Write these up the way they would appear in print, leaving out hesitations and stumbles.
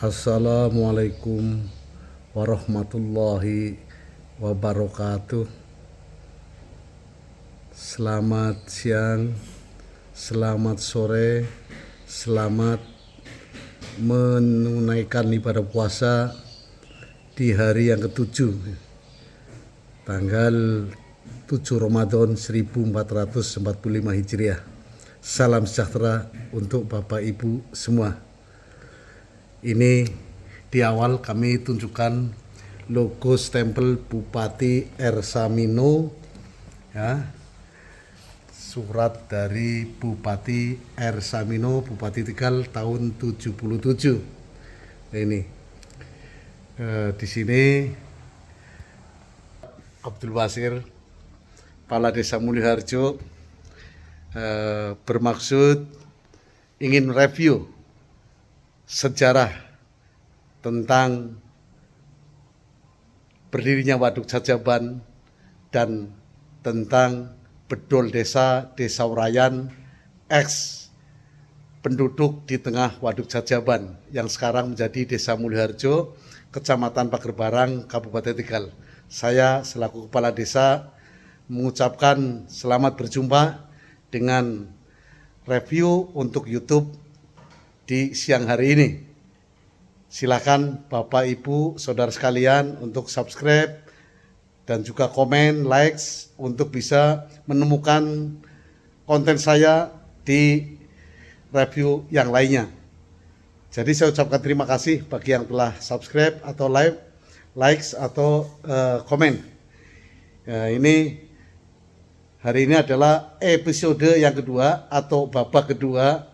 Assalamualaikum warahmatullahi wabarakatuh. Selamat siang, selamat sore, selamat menunaikan ibadah puasa di hari yang ke-7, tanggal 7 Ramadan 1445 Hijriah. Salam sejahtera untuk Bapak Ibu semua. Ini di awal kami tunjukkan logo stempel Bupati Ersamino, ya, surat dari Bupati Ersamino, Bupati Tegal tahun 77. Ini di sini Abdul Basir, Kepala Desa Mulyoharjo, bermaksud ingin review sejarah tentang berdirinya Waduk Jajaban dan tentang bedol desa Urayan, ex penduduk di tengah Waduk Jajaban yang sekarang menjadi Desa Mulyoharjo, Kecamatan Pagerbarang, Kabupaten Tegal. Saya selaku Kepala Desa mengucapkan selamat berjumpa dengan review untuk YouTube di siang hari ini. Silakan Bapak Ibu Saudara sekalian untuk subscribe dan juga komen, likes untuk bisa menemukan konten saya di review yang lainnya. Jadi saya ucapkan terima kasih bagi yang telah subscribe atau likes atau komen. Ini hari ini adalah episode yang kedua atau babak kedua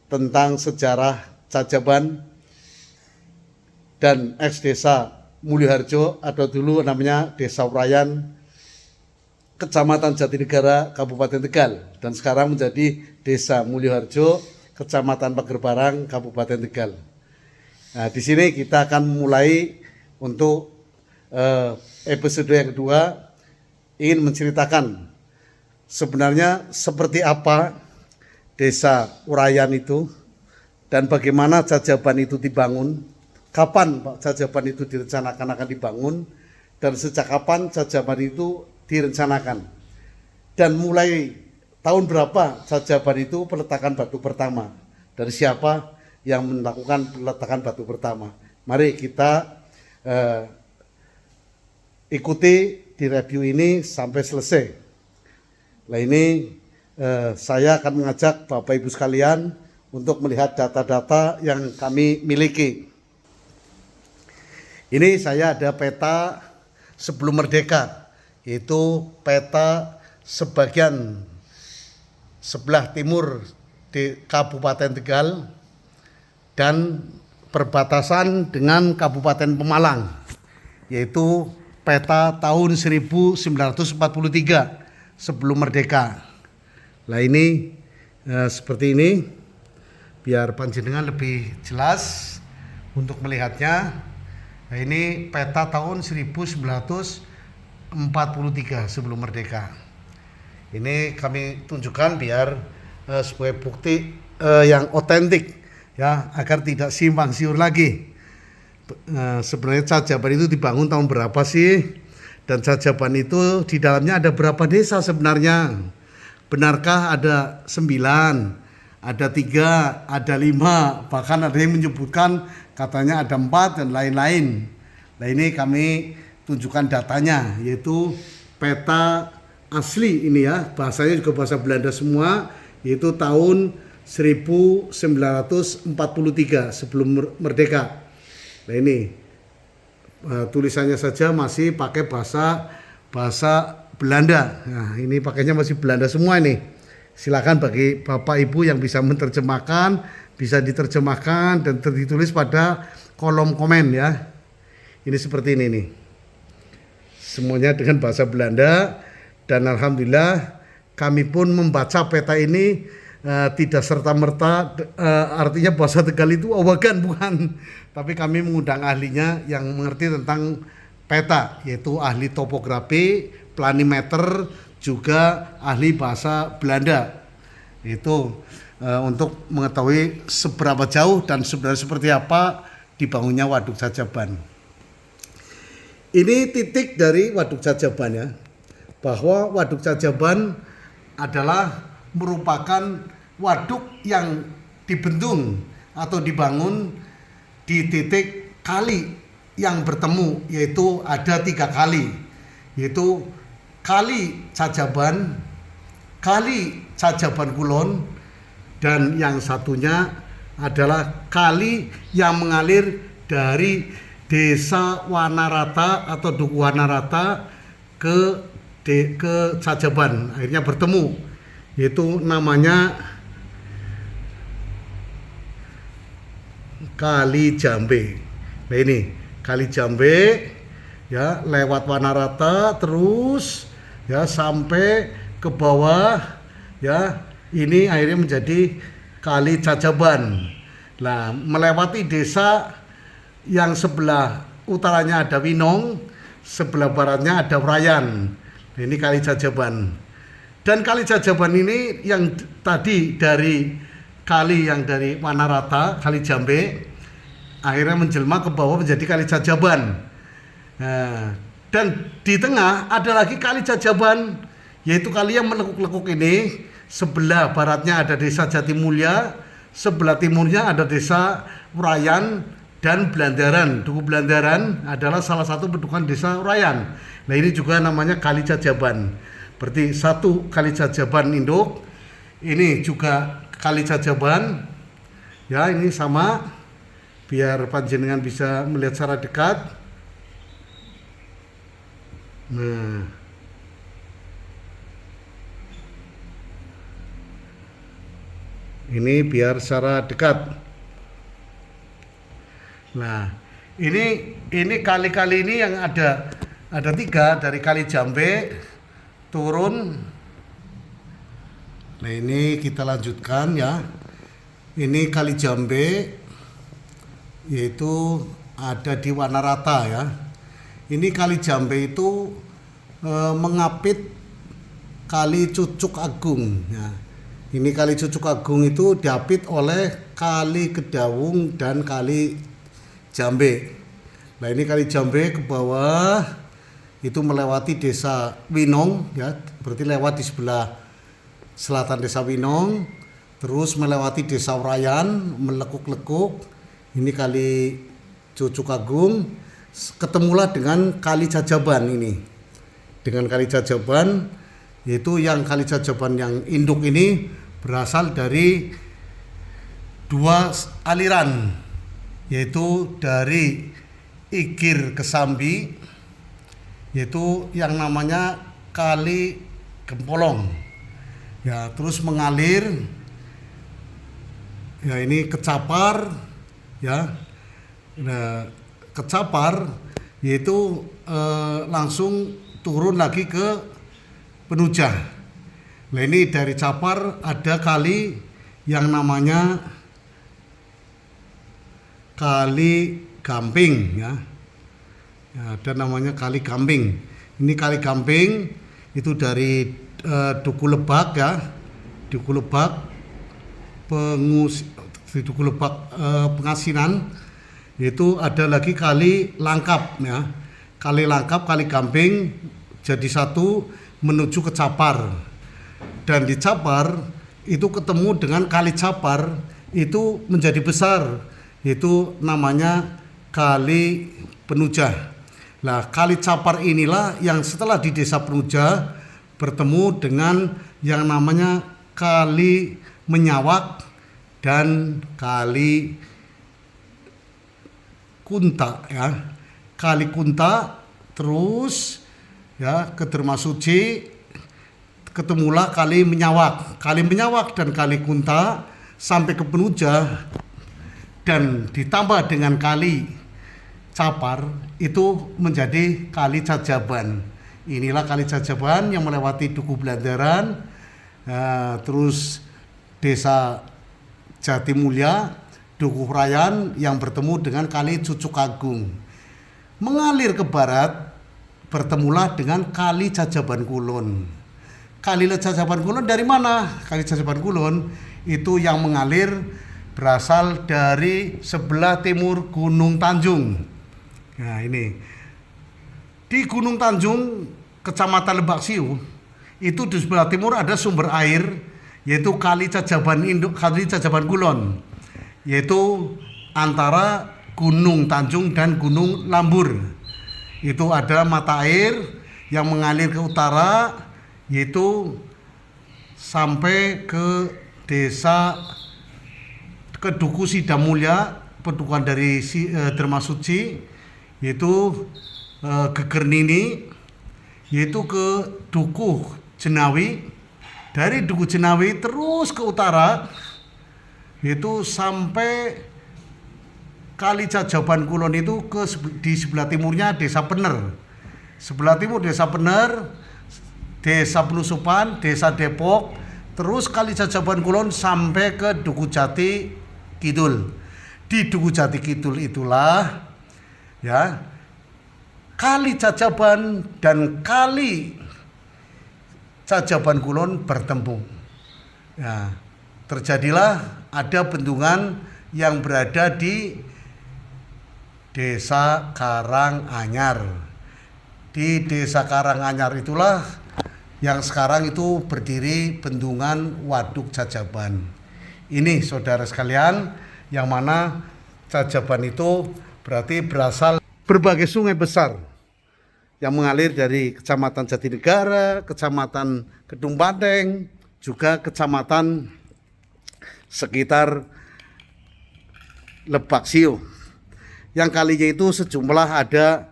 tentang sejarah Jajaban dan ex desa Mulyoharjo atau dulu namanya Desa Urayan, Kecamatan Jatinegara, Kabupaten Tegal, dan sekarang menjadi Desa Mulyoharjo, Kecamatan Pagerbarang, Kabupaten Tegal. Nah, di sini kita akan mulai untuk episode yang kedua, ingin menceritakan sebenarnya seperti apa Desa Urayan itu dan bagaimana Jajaban itu dibangun, kapan Pak Jajaban itu direncanakan akan dibangun, dan sejak kapan Jajaban itu direncanakan, dan mulai tahun berapa Jajaban itu peletakan batu pertama, dari siapa yang melakukan peletakan batu pertama. Mari kita ikuti di review ini sampai selesai. Nah, ini saya akan mengajak Bapak Ibu sekalian untuk melihat data-data yang kami miliki. Ini saya ada peta sebelum merdeka, yaitu peta sebagian sebelah timur di Kabupaten Tegal dan perbatasan dengan Kabupaten Pemalang, yaitu peta tahun 1943 sebelum merdeka. Nah, ini seperti ini, biar panjenengan lebih jelas untuk melihatnya. Nah, ini peta tahun 1943 sebelum merdeka. Ini kami tunjukkan biar sebagai bukti yang otentik, ya, agar tidak simpang siur lagi. Sebenarnya Jajaban itu dibangun tahun berapa sih? Dan Jajaban itu di dalamnya ada berapa desa sebenarnya? Benarkah ada 9, ada 3, ada 5, bahkan ada yang menyebutkan katanya ada 4 dan lain-lain. Nah, ini kami tunjukkan datanya, yaitu peta asli ini, ya, bahasanya juga bahasa Belanda semua, yaitu tahun 1943 sebelum merdeka. Nah, ini tulisannya saja masih pakai bahasa Belanda. Nah, ini pakainya masih Belanda semua ini. Silakan bagi Bapak Ibu yang bisa menerjemahkan, bisa diterjemahkan dan ditulis pada kolom komen, ya. Ini seperti ini nih. Semuanya dengan bahasa Belanda, dan alhamdulillah kami pun membaca peta ini tidak serta-merta artinya bahasa Tegal itu awagan, bukan. Tapi kami mengundang ahlinya yang mengerti tentang peta, yaitu ahli topografi, planimeter, juga ahli bahasa Belanda. Itu untuk mengetahui seberapa jauh dan sebenarnya seperti apa dibangunnya Waduk Jajaban. Ini titik dari Waduk Jajaban ya, bahwa Waduk Jajaban adalah merupakan waduk yang dibendung atau dibangun di titik kali yang bertemu, yaitu ada 3 kali, yaitu Kali Cajaban, Kali Cajaban Kulon, dan yang satunya adalah kali yang mengalir dari Desa Wanarata atau Duku Wanarata ke Cajaban, akhirnya bertemu, yaitu namanya Kali Jambe. Nah ini Kali Jambe ya, lewat Wanarata terus ya sampai ke bawah ya, ini akhirnya menjadi Kali Cajaban. Nah, melewati desa yang sebelah utaranya ada Winong, sebelah baratnya ada Wrayan. Ini Kali Jajaban. Dan Kali Jajaban ini yang tadi dari kali yang dari Wanarata, Kali Jambe, akhirnya menjelma ke bawah menjadi Kali Jajaban. Nah, dan di tengah ada lagi Kali Jajaban, yaitu kali yang melekuk-lekuk ini. Sebelah baratnya ada Desa Jatimulya, sebelah timurnya ada Desa Wrayan dan Blandaran. Duku Blandaran adalah salah satu bentukan Desa Wrayan. Nah ini juga namanya Kali Jajaban. Berarti satu Kali Jajaban induk, ini juga Kali Jajaban. Ya ini sama, biar panjenengan bisa melihat secara dekat. Nah, ini biar secara dekat. Nah, ini kali-kali ini yang ada 3 dari Kali Jambe turun. Nah, ini kita lanjutkan ya. Ini Kali Jambe, yaitu ada di Wanarata ya. Ini Kali Jambe itu mengapit Kali Cucuk Agung ya. Ini Kali Cucuk Agung itu diapit oleh Kali Kedawung dan Kali Jambe. Nah ini Kali Jambe ke bawah itu melewati Desa Winong ya, berarti lewat di sebelah selatan Desa Winong, terus melewati Desa Wrayan, melekuk-lekuk. Ini Kali Cucuk Agung, ketemulah dengan Kali Jajaban ini. Dengan Kali Jajaban, yaitu yang Kali Jajaban yang induk ini berasal dari 2 aliran, yaitu dari Igir ke Sambi, yaitu yang namanya Kali Gempolong ya, terus mengalir ya, ini ke Capar ya. Nah, ke Capar yaitu langsung turun lagi ke Penujah. Nah ini dari Capar ada kali yang namanya Kali Gamping ya. Ada namanya Kali Gamping. Ini Kali Gamping itu dari Duku Lebak ya. Duku Lebak Duku Lebak Pengasinan. Itu ada lagi Kali Langkap ya. Kali Langkap, Kali Gamping jadi satu menuju ke Capar. Dan di Capar itu ketemu dengan Kali Capar, itu menjadi besar, itu namanya Kali Penujah. Nah, Kali Capar inilah yang setelah di Desa Penujah bertemu dengan yang namanya Kali Menyawak dan Kali Kunta ya. Kali Kunta terus ya ke Dermasuci, ketemulah Kali Menyawak. Kali Menyawak dan Kali Kunta sampai ke Penujah dan ditambah dengan Kali Capar itu menjadi Kali Jajaban. Inilah Kali Jajaban yang melewati Duku Blandaran, terus Desa Jatimulya, Duku Wrayan yang bertemu dengan Kali Cucuk Agung. Mengalir ke barat bertemulah dengan Kali Jajaban Kulon. Kali Jajaban Kulon dari mana? Kali Jajaban Kulon itu yang mengalir berasal dari sebelah timur Gunung Tanjung. Nah ini di Gunung Tanjung, Kecamatan Lebak Siu, itu di sebelah timur ada sumber air, yaitu Kali Cajaban Induk, Kali Cajaban Kulon, yaitu antara Gunung Tanjung dan Gunung Lambur. Itu ada mata air yang mengalir ke utara, yaitu sampai ke desa, ke Duku Sidamulya, pedukuhan dari Derma Suci, yaitu Gegernini, yaitu ke Duku Jenawi. Dari Duku Jenawi terus ke utara, yaitu sampai Kali Cajaban Kulon, itu di sebelah timurnya Desa Pener. Sebelah timur Desa Pener, Desa Penusupan, Desa Depok, terus Kali Cajaban Kulon sampai ke Duku Jati Kidul. Di Duku Jati Kidul itulah ya Kali Cajaban dan Kali Cajaban Kulon bertemu. Ya, terjadilah ada bendungan yang berada di Desa Karanganyar. Di Desa Karanganyar itulah yang sekarang itu berdiri bendungan Waduk Cajaban. Ini saudara sekalian, yang mana Cajaban itu berarti berasal berbagai sungai besar yang mengalir dari Kecamatan Jatinegara, Kecamatan Kedung Banteng, juga kecamatan sekitar Lebak Siu. Yang kalinya itu sejumlah ada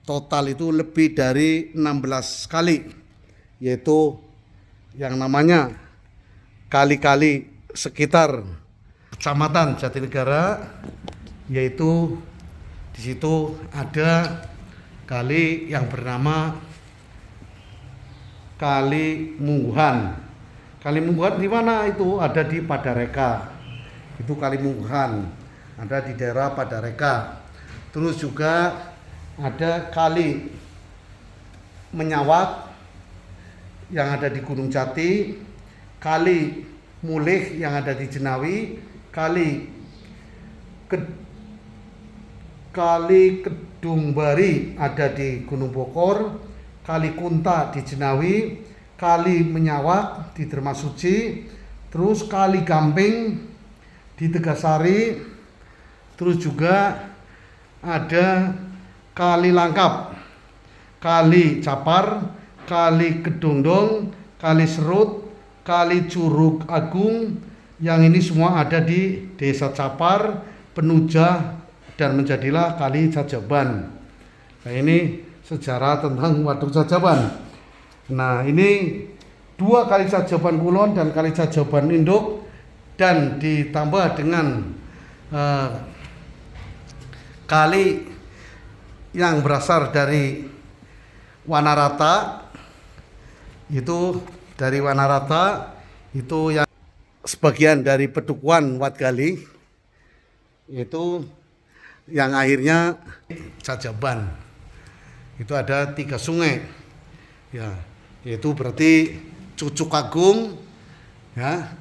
total itu lebih dari 16 kali, yaitu yang namanya kali-kali sekitar Kecamatan Jatinegara, yaitu di situ ada kali yang bernama Kali Mungguhan. Kali Mungguhan di mana itu? Ada di Padareka. Itu Kali Mungguhan, ada di daerah Padareka. Terus juga ada Kali Menyawat yang ada di Gunung Jati, Kali Mulih yang ada di Jenawi, Kali Kedung Bari ada di Gunung Bokor, Kali Kunta di Jenawi, Kali Menyawat di Derma Suci, terus Kali Gamping di Tegasari, terus juga ada Kali Langkap, Kali Capar, Kali Kedondong, Kali Serut, Kali Curug Agung, yang ini semua ada di Desa Capar, Penujah, dan menjadilah Kali Cajaban. Nah ini sejarah tentang Waduk Cajaban. Nah ini 2 Kali Cajaban Kulon dan Kali Cajaban Induk, dan ditambah dengan kali yang berasal dari Wanarata. Itu dari Wanarata itu yang sebagian dari pedukuhan Watgali, itu yang akhirnya Cajaban. Itu ada 3 sungai ya, yaitu berarti Cucuk Agung ya,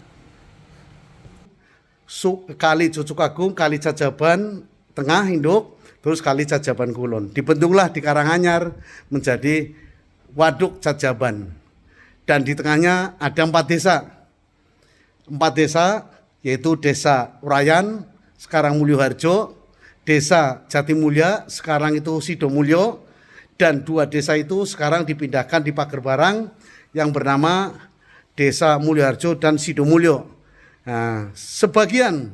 Kali Cucuk Agung, Kali Cajaban Tengah Induk, terus Kali Cajaban Kulon. Dibentuklah di Karanganyar menjadi Waduk Cajaban. Dan di tengahnya ada 4 desa. 4 desa, yaitu Desa Urayan, sekarang Mulyoharjo, Desa Jatimulya, sekarang itu Sidomulyo, dan 2 desa itu sekarang dipindahkan di Pagerbarang yang bernama Desa Mulyoharjo dan Sidomulyo. Nah, sebagian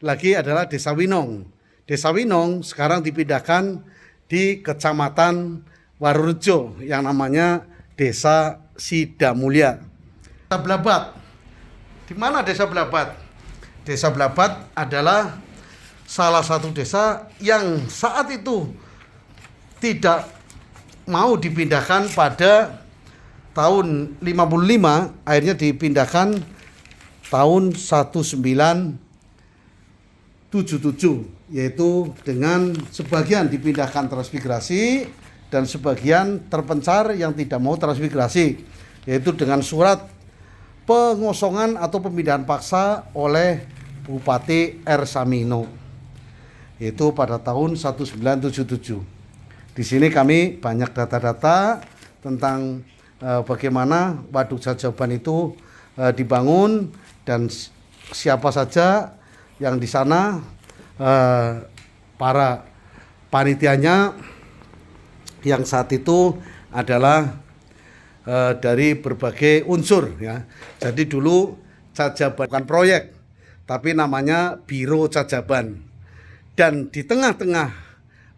lagi adalah Desa Winong. Desa Winong sekarang dipindahkan di Kecamatan Warurejo yang namanya Desa Sidamulya. Desa Blabat. Di mana Desa Blabat? Desa Blabat adalah salah satu desa yang saat itu tidak mau dipindahkan pada tahun 55, akhirnya dipindahkan tahun 1977, yaitu dengan sebagian dipindahkan transmigrasi dan sebagian terpencar yang tidak mau transmigrasi, yaitu dengan surat pengosongan atau pemindahan paksa oleh Bupati R. Samino, yaitu pada tahun 1977. Di sini kami banyak data-data tentang bagaimana Waduk Jajaban itu dibangun dan siapa saja yang di sana, para panitianya yang saat itu adalah dari berbagai unsur ya. Jadi dulu Cajaban bukan proyek, tapi namanya Biro Cajaban. Dan di tengah-tengah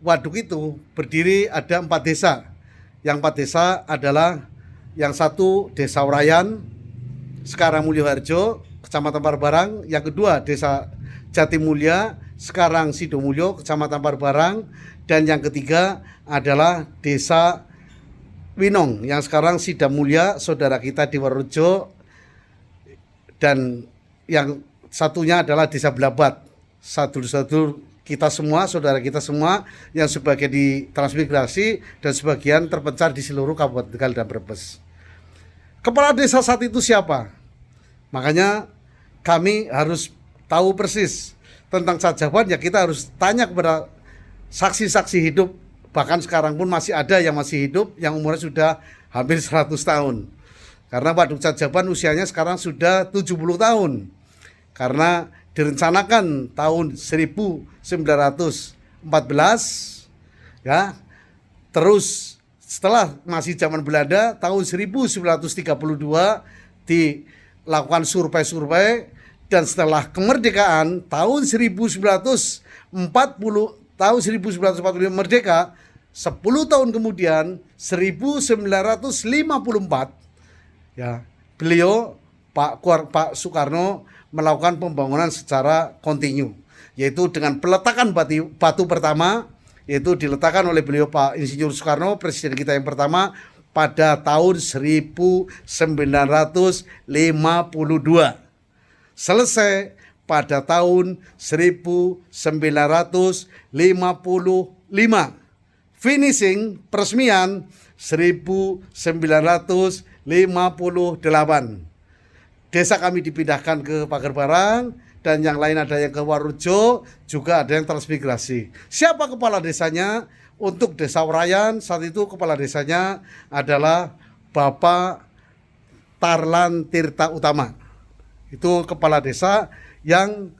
waduk itu berdiri ada 4 desa. Yang 4 desa adalah yang satu Desa Urayan, sekarang Mulyoharjo, Kecamatan Parbarang. Yang kedua Desa Jatimulya, sekarang Sidomulyo, Kecamatan Parbarang. Dan yang ketiga adalah Desa Winong, yang sekarang Sidamulya, saudara kita di Warujo. Dan yang satunya adalah Desa Blabat, sadul-sadul kita semua, saudara kita semua, yang sebagian ditransmigrasi dan sebagian terpencar di seluruh Kabupaten Tegal dan Brebes. Kepala desa saat itu siapa? Makanya kami harus tahu persis tentang Cajaban, ya kita harus tanya kepada saksi-saksi hidup. Bahkan sekarang pun masih ada yang masih hidup, yang umurnya sudah hampir 100 tahun. Karena Waduk Cajaban usianya sekarang sudah 70 tahun. Karena direncanakan tahun 1914 ya. Terus setelah masih zaman Belanda tahun 1932 dilakukan survei-survei, dan setelah kemerdekaan tahun 1945 merdeka, 10 tahun kemudian 1954 ya, beliau Pak Soekarno melakukan pembangunan secara kontinu, yaitu dengan peletakan batu pertama, yaitu diletakkan oleh beliau Pak Insinyur Soekarno, presiden kita yang pertama, pada tahun 1952. Selesai pada tahun 1955. Finishing peresmian 1958. Desa kami dipindahkan ke Pagerbarang, dan yang lain ada yang ke Warujo, juga ada yang transmigrasi. Siapa kepala desanya? Untuk Desa Urayan saat itu kepala desanya adalah Bapak Tarlan Tirta Utama. Itu kepala desa yang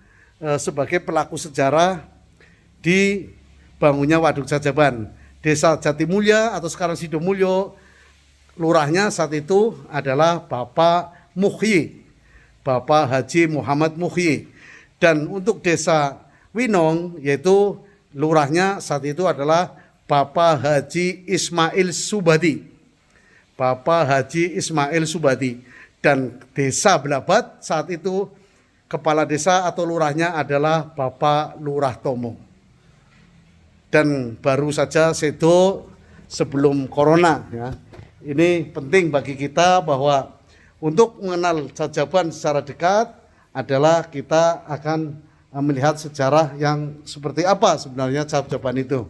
sebagai pelaku sejarah di bangunnya Waduk Jajaban. Desa Jatimulya atau sekarang Sidomulyo, lurahnya saat itu adalah Bapak Muhyi, Bapak Haji Muhammad Muhyi. Dan untuk Desa Winong, yaitu lurahnya saat itu adalah Bapak Haji Ismail Subadi, Bapak Haji Ismail Subadi. Dan Desa Blabat saat itu kepala desa atau lurahnya adalah Bapak Lurah Tomo. Dan baru saja sedo sebelum corona ya. Ini penting bagi kita bahwa untuk mengenal Cajaban secara dekat adalah kita akan melihat sejarah yang seperti apa sebenarnya Cajaban itu.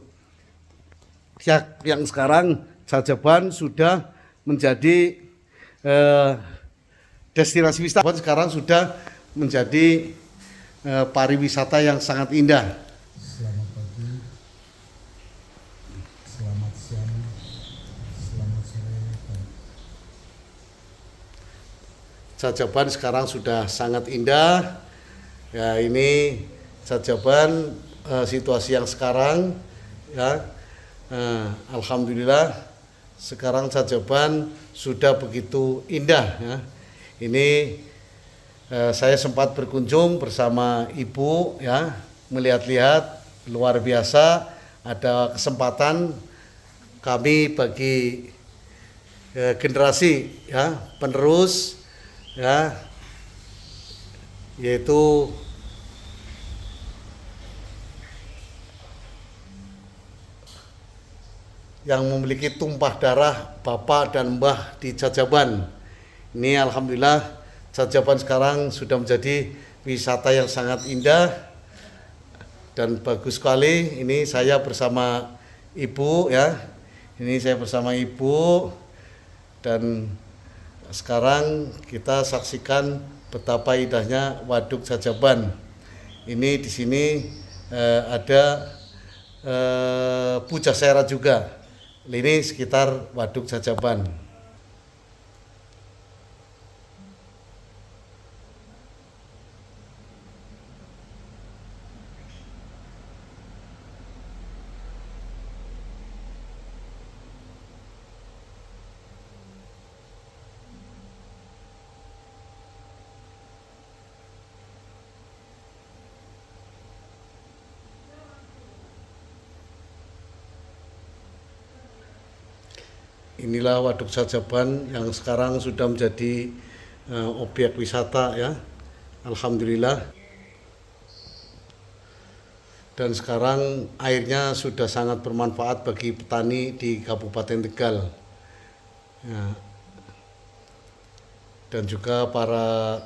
Yang sekarang Cajaban sudah menjadi destinasi wisata, sekarang sudah menjadi pariwisata yang sangat indah. Selamat pagi, selamat siang, selamat sore. Cajaban sekarang sudah sangat indah. Ya, ini Cajaban situasi yang sekarang ya. Alhamdulillah sekarang Cajaban sudah begitu indah ya. Ini saya sempat berkunjung bersama ibu ya, melihat-lihat luar biasa. Ada kesempatan kami bagi generasi ya penerus ya, yaitu yang memiliki tumpah darah bapak dan mbah di Cajaban. Ini alhamdulillah Cajaban sekarang sudah menjadi wisata yang sangat indah dan bagus sekali. Ini saya bersama ibu ya. Ini saya bersama ibu, dan sekarang kita saksikan betapa indahnya Waduk Cajaban. Ini di sini ada Pujasera juga. Ini sekitar Waduk Jajaban. Inilah Waduk Jajaban yang sekarang sudah menjadi objek wisata ya. Alhamdulillah. Dan sekarang airnya sudah sangat bermanfaat bagi petani di Kabupaten Tegal. Ya. Dan juga para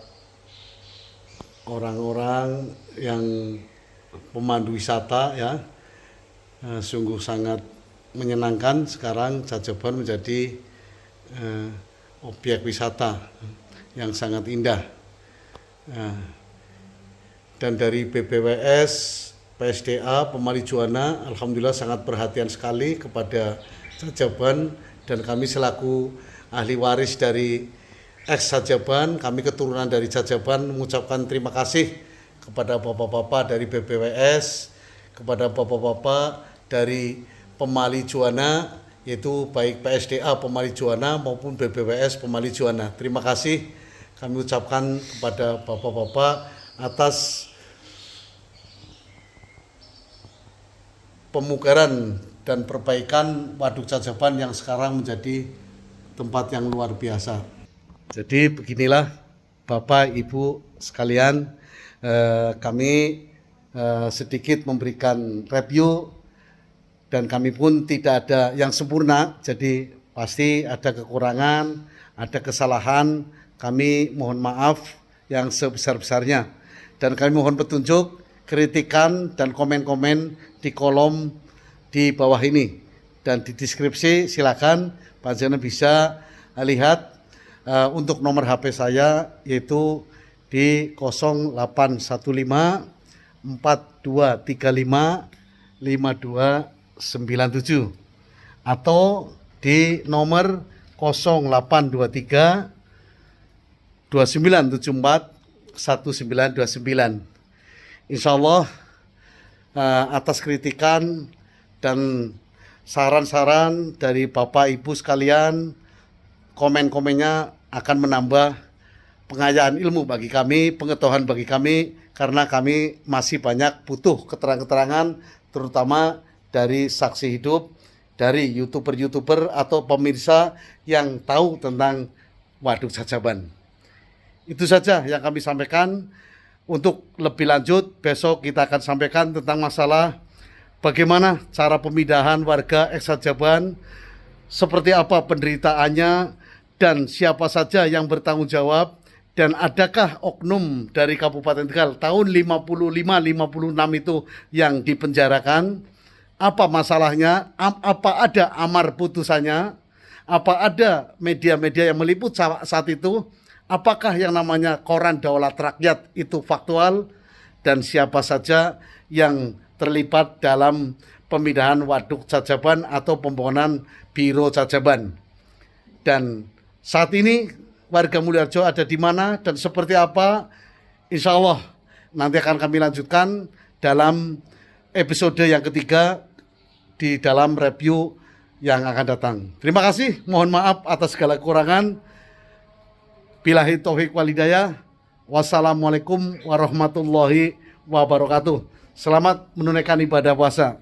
orang-orang yang pemandu wisata ya, sungguh sangat menyenangkan sekarang Jajaban menjadi objek wisata yang sangat indah. Dan dari BPWS, PSDA, Pemali Juwana, alhamdulillah sangat perhatian sekali kepada Jajaban, dan kami selaku ahli waris dari ex-Jajaban, kami keturunan dari Jajaban mengucapkan terima kasih kepada bapak-bapak dari BPWS, kepada bapak-bapak dari Pemali Juwana, yaitu baik PSDA Pemali Juwana maupun BPWS Pemali Juwana. Terima kasih kami ucapkan kepada bapak-bapak atas pemugaran dan perbaikan Waduk Jajaban yang sekarang menjadi tempat yang luar biasa. Jadi beginilah Bapak Ibu sekalian, kami sedikit memberikan review. Dan kami pun tidak ada yang sempurna, jadi pasti ada kekurangan, ada kesalahan. Kami mohon maaf yang sebesar-besarnya. Dan kami mohon petunjuk, kritikan, dan komen-komen di kolom di bawah ini. Dan di deskripsi silakan panjenengan bisa lihat untuk nomor HP saya, yaitu di 0815 4235 5297 atau di nomor 0823 2974 1929. Insya Allah atas kritikan dan saran-saran dari Bapak Ibu sekalian, komen-komennya akan menambah pengayaan ilmu bagi kami, pengetahuan bagi kami, karena kami masih banyak butuh keterangan-keterangan, terutama dari saksi hidup, dari YouTuber-YouTuber atau pemirsa yang tahu tentang Waduk Jajaban. Itu saja yang kami sampaikan. Untuk lebih lanjut, besok kita akan sampaikan tentang masalah bagaimana cara pemindahan warga ex-Jajaban, seperti apa penderitaannya, dan siapa saja yang bertanggung jawab, dan adakah oknum dari Kabupaten Tegal tahun 55-56 itu yang dipenjarakan, apa masalahnya, apa ada amar putusannya, apa ada media-media yang meliput saat itu, apakah yang namanya koran Daulat Rakyat itu faktual, dan siapa saja yang terlibat dalam pemindahan Waduk Jajaban atau pembangunan Biro Jajaban. Dan saat ini warga Mulyoharjo ada di mana dan seperti apa, insya Allah nanti akan kami lanjutkan dalam episode yang ketiga di dalam review yang akan datang. Terima kasih, mohon maaf atas segala kekurangan. Billahi taufiq wal hidayah. Wassalamualaikum warahmatullahi wabarakatuh. Selamat menunaikan ibadah puasa.